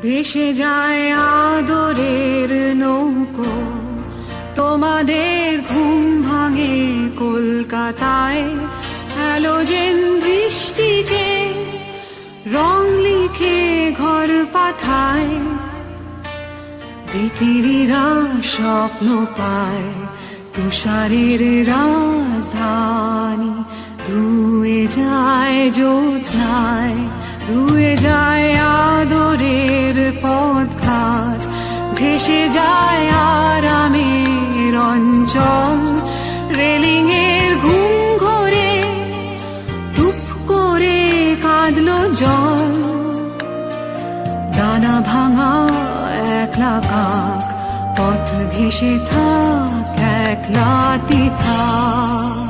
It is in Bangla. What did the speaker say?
ভেসে যায় আদরের নৌকো, তোমাদের ঘুম ভাঙে কলকাতায়। হ্যালোজেন বৃষ্টিকে রং লিখে ঘর পাঠায়, বিকিরিরা স্বপ্ন পায় তুষারের রাজধানী। ধুয়ে যায় জ্যোৎস্নায়, ধুয়ে যায় আদরের পথঘাট, ভেসে যায় আরামের অঞ্চল। রেলিং এর ঘুম ঘরে টুপ করে কাঁদলো জল। ডানা ভাঙা একলা কাক, পথ ঘেসে থাক একলা থাক।